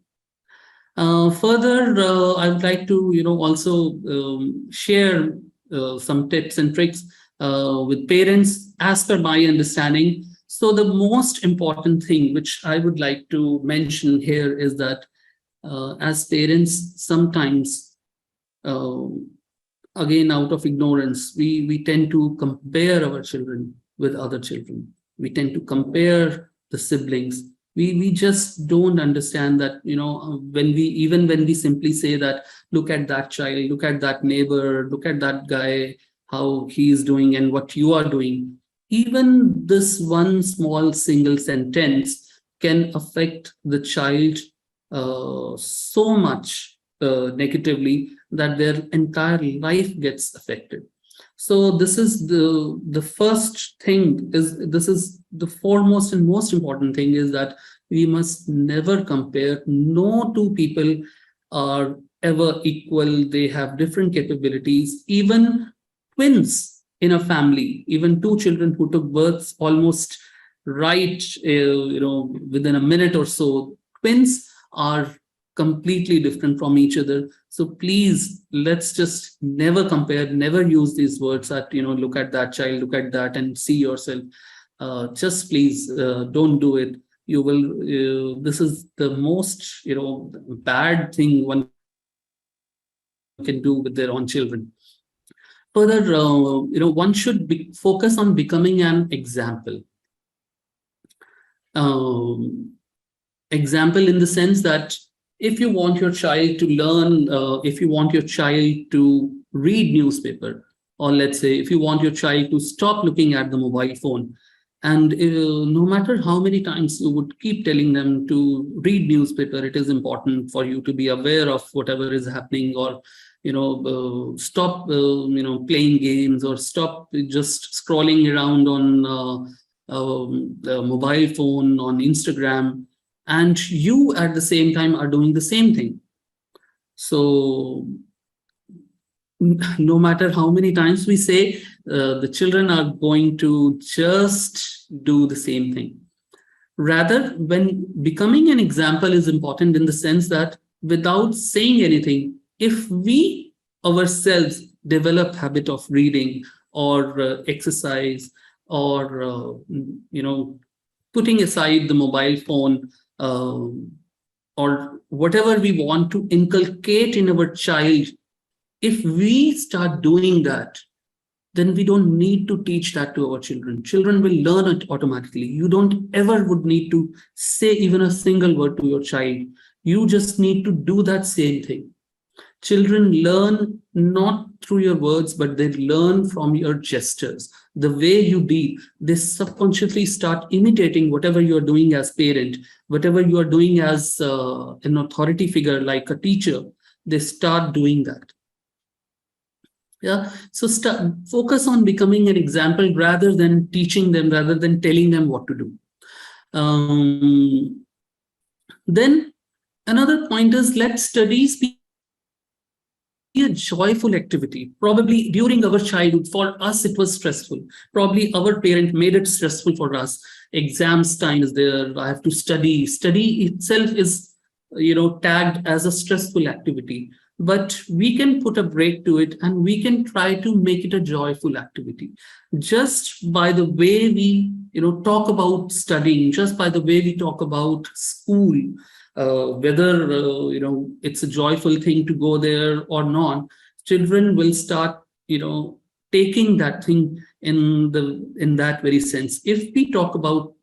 Further, I would like to also share some tips and tricks with parents as per my understanding. So the most important thing which I would like to mention here is that as parents, sometimes again, out of ignorance, we tend to compare our children with other children. We tend to compare the siblings. We just don't understand that, when we simply say that, look at that child, look at that neighbor, look at that guy, how he is doing and what you are doing. Even this one small single sentence can affect the child so much negatively that their entire life gets affected. So this is the first thing, this is the foremost and most important thing, is that we must never compare. No two people are ever equal. They have different capabilities. Even twins in a family, even two children who took births almost right, within a minute or so, twins are completely different from each other. So please, let's just never compare, never use these words that, look at that child, look at that and see yourself. Just please don't do it. you will, this is the most, bad thing one can do with their own children. Further, one should focus on becoming an example. Um, Example in the sense that if you want your child to learn, if you want your child to read newspaper, or let's say if you want your child to stop looking at the mobile phone, and no matter how many times you would keep telling them to read newspaper, it is important for you to be aware of whatever is happening, or stop playing games, or stop just scrolling around on the mobile phone on Instagram, and you at the same time are doing the same thing. So no matter how many times we say, the children are going to just do the same thing. Rather, when becoming an example is important in the sense that without saying anything, if we ourselves develop habit of reading, or exercise, or putting aside the mobile phone, uh, or whatever we want to inculcate in our child, if we start doing that, then we don't need to teach that to our children. Children will learn it automatically. You don't ever would need to say even a single word to your child. You just need to do that same thing. Children learn not through your words, but they learn from your gestures. The way you deal, they subconsciously start imitating whatever you are doing as parent, whatever you are doing as an authority figure like a teacher. They start doing that. Yeah. So focus on becoming an example rather than teaching them, rather than telling them what to do. Then another point is, let studies be a joyful activity. Probably during our childhood, for us, it was stressful. Probably our parent made it stressful for us. Exams time is there. I have to study. Study itself is, tagged as a stressful activity. But we can put a break to it, and we can try to make it a joyful activity. Just by the way we, talk about studying, just by the way we talk about school, whether it's a joyful thing to go there or not, children will start taking that thing in that very sense. If we talk about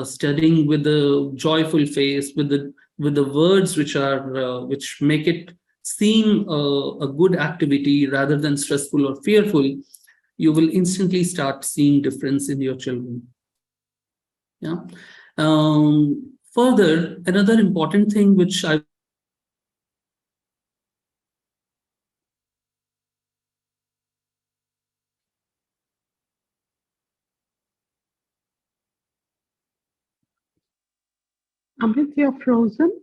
studying with a joyful face, with the words which are which make it seem a good activity rather than stressful or fearful, you will instantly start seeing difference in your children. Yeah. Further, another important thing which I would like to mention in this is, Amit, you're frozen.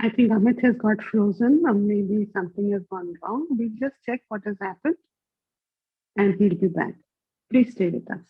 I think Amit has got frozen, or maybe something has gone wrong. We'll just check what has happened and he'll be back. Please stay with us.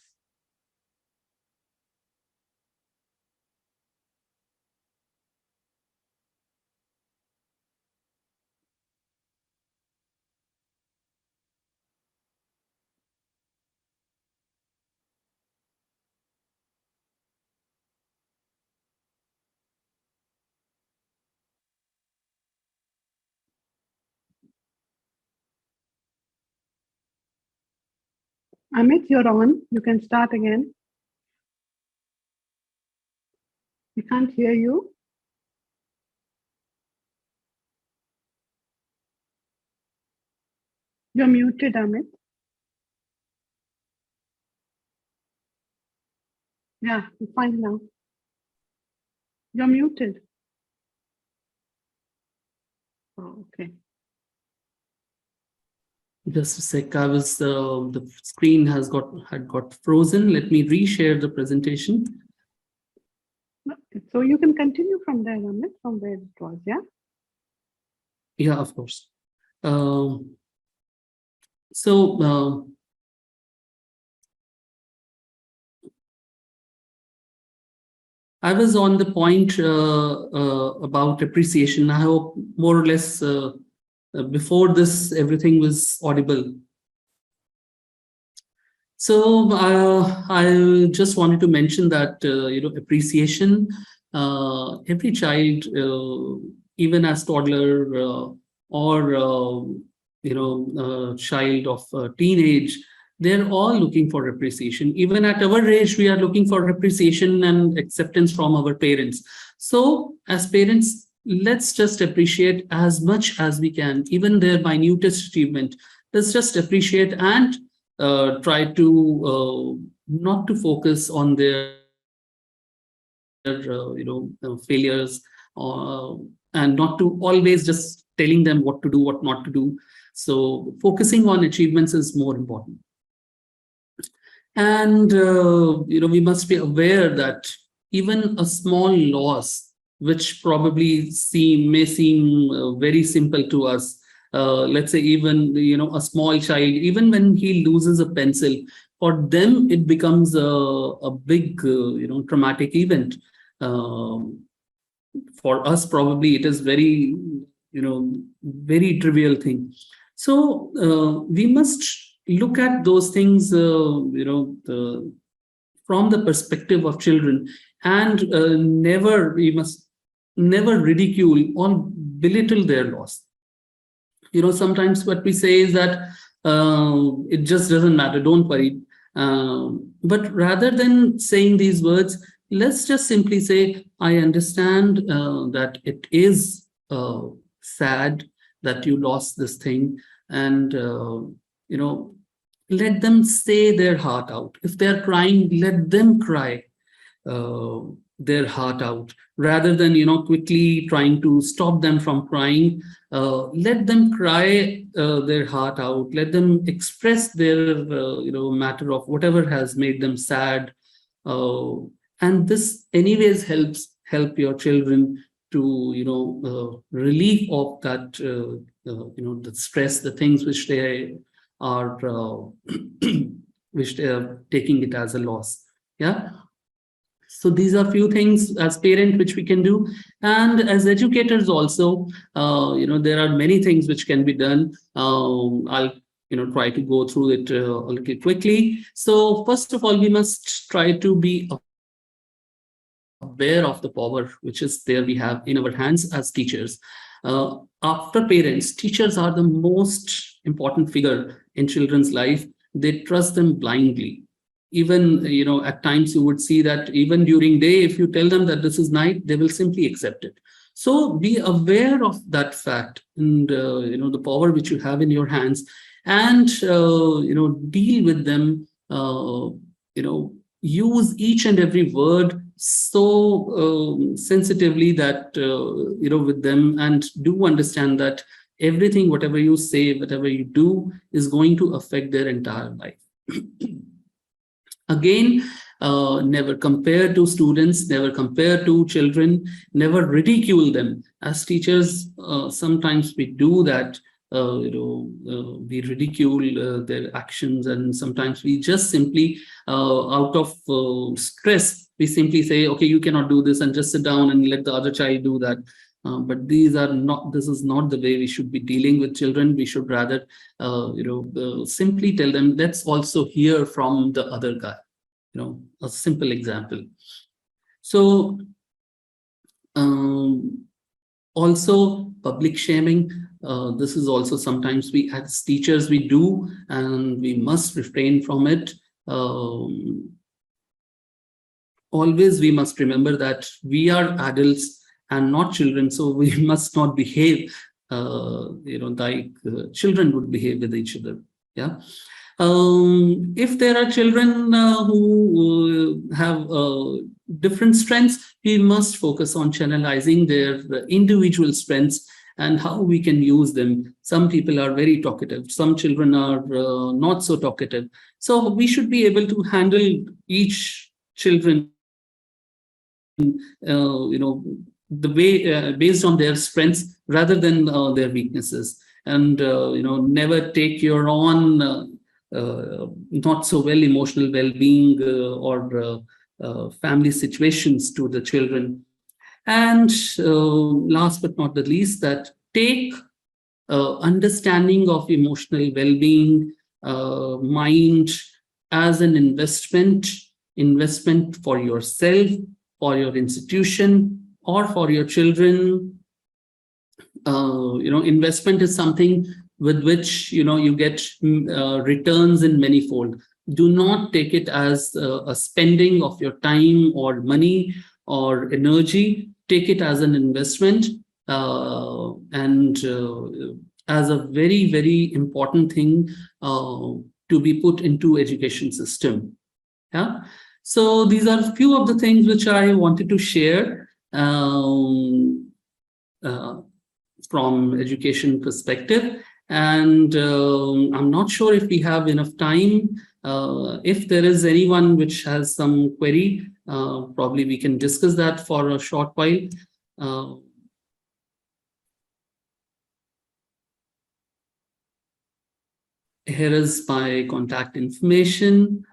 Amit, you're on. You can start again. We can't hear you. You're muted, Amit. Yeah, you're fine now. You're muted. Oh, okay. Just a sec. I was the screen had got frozen. Let me reshare the presentation. So you can continue from there, Amit, from where it was, yeah? Yeah, of course. So I was on the point about appreciation. I hope more or less before this, everything was audible. So I just wanted to mention that appreciation. Every child, even as toddler or child of teenage, they're all looking for appreciation. Even at our age, we are looking for appreciation and acceptance from our parents. So as parents, let's just appreciate as much as we can, even their minutest achievement. Let's just appreciate and try to not to focus on their failures, and not to always just telling them what to do, what not to do. So focusing on achievements is more important. And we must be aware that even a small loss, which probably may seem very simple to us, let's say even a small child, even when he loses a pencil, for them it becomes a big traumatic event. For us, probably it is very very trivial thing. So we must look at those things from the perspective of children, and we must never ridicule or belittle their loss. Sometimes what we say is that it just doesn't matter, don't worry. But rather than saying these words, let's just simply say, I understand that it is sad that you lost this thing, and let them say their heart out. If they're crying, let them cry their heart out, rather than quickly trying to stop them from crying. Let them cry their heart out. Let them express their matter of whatever has made them sad, and this anyways help your children to relief of that the stress, the things which they are which they are taking it as a loss. Yeah. So these are few things as parent which we can do, and as educators also, there are many things which can be done. I'll try to go through it a little quickly. So first of all, we must try to be aware of the power which is there we have in our hands as teachers. After parents, teachers are the most important figure in children's life. They trust them blindly. Even at times you would see that even during day, if you tell them that this is night, they will simply accept it. So be aware of that fact, and the power which you have in your hands, and deal with them. Use each and every word so sensitively that with them, and do understand that everything, whatever you say, whatever you do, is going to affect their entire life. Again, never compare to students, never compare to children, never ridicule them. As teachers, sometimes we do that. We ridicule their actions, and sometimes we just simply, out of stress, we simply say, okay, you cannot do this, and just sit down and let the other child do that. But this is not the way we should be dealing with children. We should rather, simply tell them, let's also hear from the other guy. A simple example. So, also public shaming. This is also sometimes we as teachers we do, and we must refrain from it. Always we must remember that we are adults and not children, so we must not behave like children would behave with each other. Yeah. If there are children who have different strengths, we must focus on channelizing their individual strengths, and how we can use them. Some people are very talkative, some children are not so talkative. So we should be able to handle each children, the way based on their strengths rather than their weaknesses, and never take your own not so well emotional well-being or family situations to the children. And last but not the least, that take understanding of emotional well-being, mind as an investment for yourself, for your institution, or for your children. Investment is something with which you get returns in manyfold. Do not take it as a spending of your time or money or energy. Take it as an investment, and as a very, very important thing to be put into education system. Yeah. So these are a few of the things which I wanted to share from education perspective. And I'm not sure if we have enough time. If there is anyone which has some query, probably we can discuss that for a short while. Here is my contact information,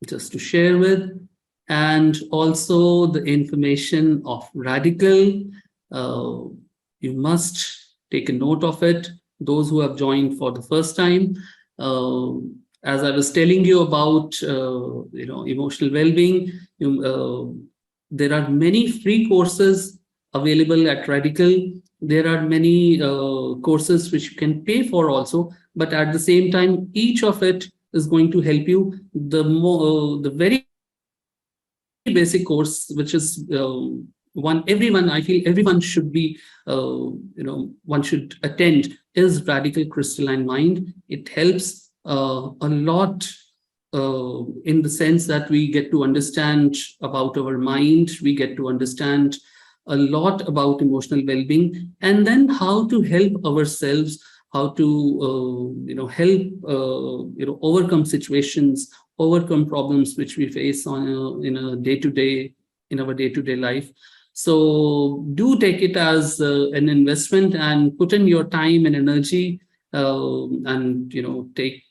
just to share with, and also the information of Redikall. You must take a note of it. Those who have joined for the first time, as I was telling you about, emotional well-being, there are many free courses available at Redikall. There are many courses which you can pay for also, but at the same time, each of it is going to help you. The very basic course, which is I feel everyone should be, one should attend, is Redikall Crystalline Mind. It helps a lot in the sense that we get to understand about our mind, we get to understand a lot about emotional well-being, and then how to help ourselves, how to help overcome situations, overcome problems which we face in our day-to-day life. So do take it as an investment and put in your time and energy, and take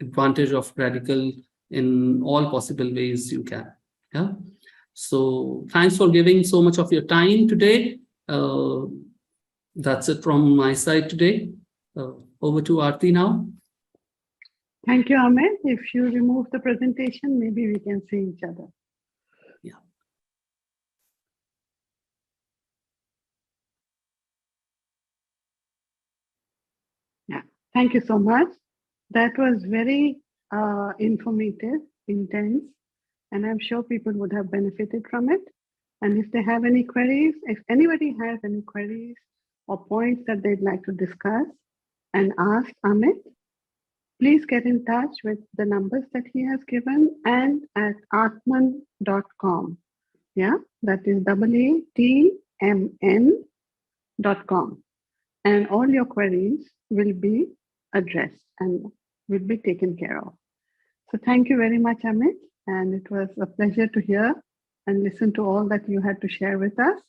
advantage of Redikall in all possible ways you can. Yeah. So thanks for giving so much of your time today. That's it from my side today. Over to Aarti now. Thank you, Amit. If you remove the presentation, maybe we can see each other. Yeah. Yeah. Thank you so much. That was very informative, intense, and I'm sure people would have benefited from it. And if they have any queries, if anybody has any queries or points that they'd like to discuss and ask Amit, please get in touch with the numbers that he has given and at Aatmn.com. Yeah, that is AATMN.com. And all your queries will be addressed and will be taken care of. So thank you very much, Amit. And it was a pleasure to hear and listen to all that you had to share with us.